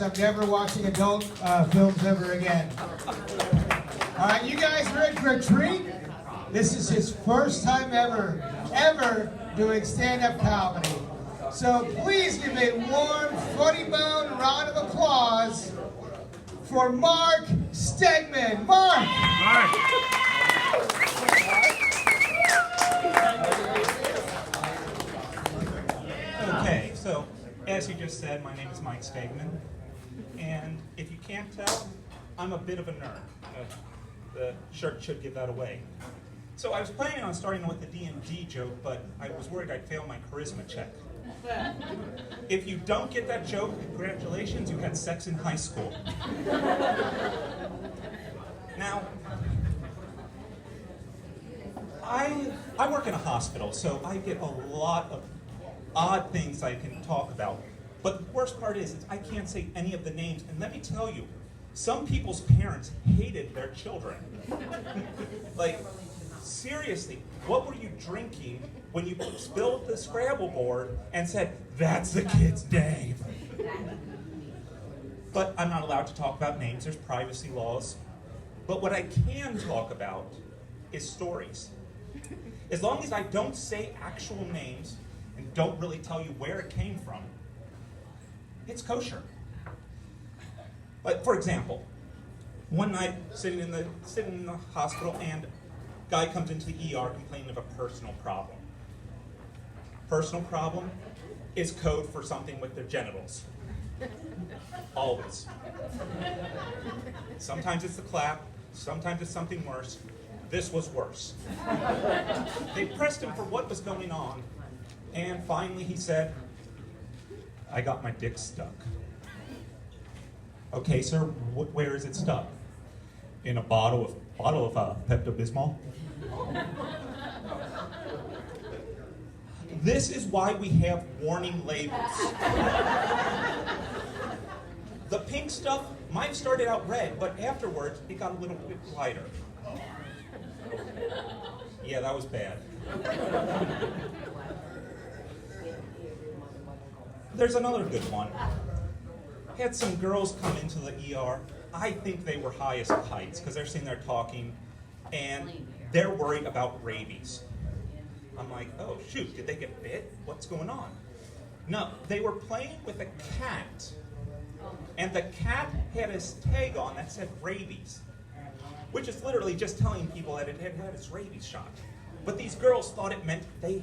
I'm never watching adult films ever again. All right, you guys are in for a treat. This is his first time ever doing stand-up comedy. So please give a warm, funny bone round of applause for Mark Stegman. Mark! Okay, so as you just said, my name is Mike Stegman, and if you can't tell, I'm a bit of a nerd. The shirt should give that away. So I was planning on starting with the D&D joke, but I was worried I'd fail my charisma check. If you don't get that joke, congratulations, you had sex in high school. Now, I work in a hospital, so I get a lot of odd things I can talk about. But the worst part is I can't say any of the names, and let me tell you, some people's parents hated their children. Like, seriously, what were you drinking when you spilled the Scrabble board and said, "That's the kid's name"? But I'm not allowed to talk about names, there's privacy laws. But what I can talk about is stories. As long as I don't say actual names and don't really tell you where it came from, it's kosher. Like, for example, one night sitting in the hospital, and a guy comes into the ER complaining of a personal problem. Personal problem is code for something with their genitals. Always. Sometimes it's the clap, sometimes it's something worse. This was worse. They pressed him for what was going on, and finally he said, "I got my dick stuck." "Okay, sir, where is it stuck?" "In a bottle of Pepto-Bismol." This is why we have warning labels. The pink stuff might have started out red, but afterwards it got a little bit lighter. Yeah, that was bad. There's another good one. Had some girls come into the ER. I think they were high as kites because they're sitting there talking, and they're worried about rabies. I'm like, oh shoot, did they get bit? What's going on? No, they were playing with a cat, and the cat had a tag on that said rabies, which is literally just telling people that it had had its rabies shot. But these girls thought it meant the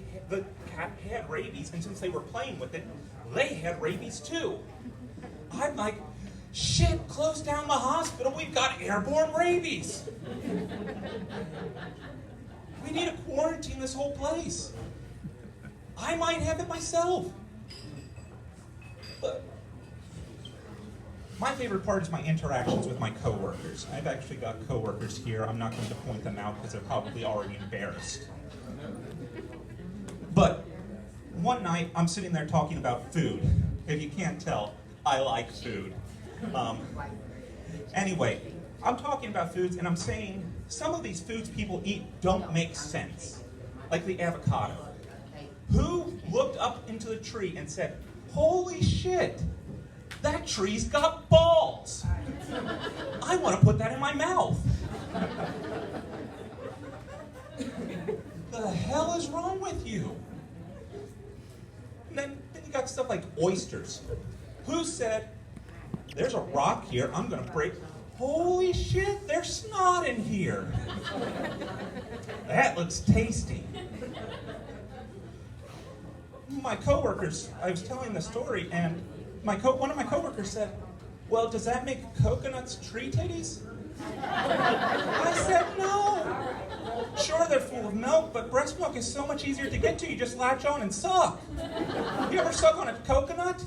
cat had rabies, and since they were playing with it, they had rabies too. I'm like, shit, close down the hospital, we've got airborne rabies. We need to quarantine this whole place. I might have it myself. But my favorite part is my interactions with my coworkers. I've actually got coworkers here. I'm not going to point them out because they're probably already embarrassed. But one night, I'm sitting there talking about food. If you can't tell, I like food. Anyway, I'm talking about foods, and I'm saying some of these foods people eat don't make sense. Like the avocado. Who looked up into the tree and said, "Holy shit, that tree's got balls. I want to put that in my mouth." The hell is wrong with you? And then you got stuff like oysters. Who said, "There's a rock here, I'm going to break"? Holy shit, there's snot in here. That looks tasty. My coworkers, I was telling the story, and one of my coworkers said, "Well, does that make coconuts tree titties?" I said, "No. Sure, they're full of milk, but breast milk is so much easier to get to. You just latch on and suck. You ever suck on a coconut?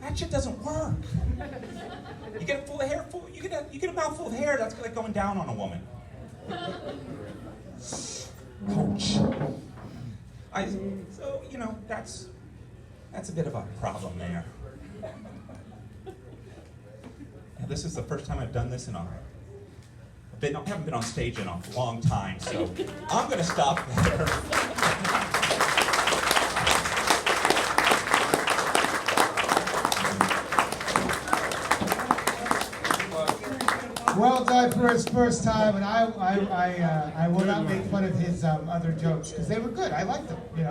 That shit doesn't work. You get it full of hair, you get a mouthful of hair, that's like going down on a woman." Ouch. So, you know, that's a bit of a problem there. And this is the first time I've done this in I haven't been on stage in a long time, so I'm going to stop there. Well done for his first time, and I will not make fun of his other jokes because they were good. I liked them. You know.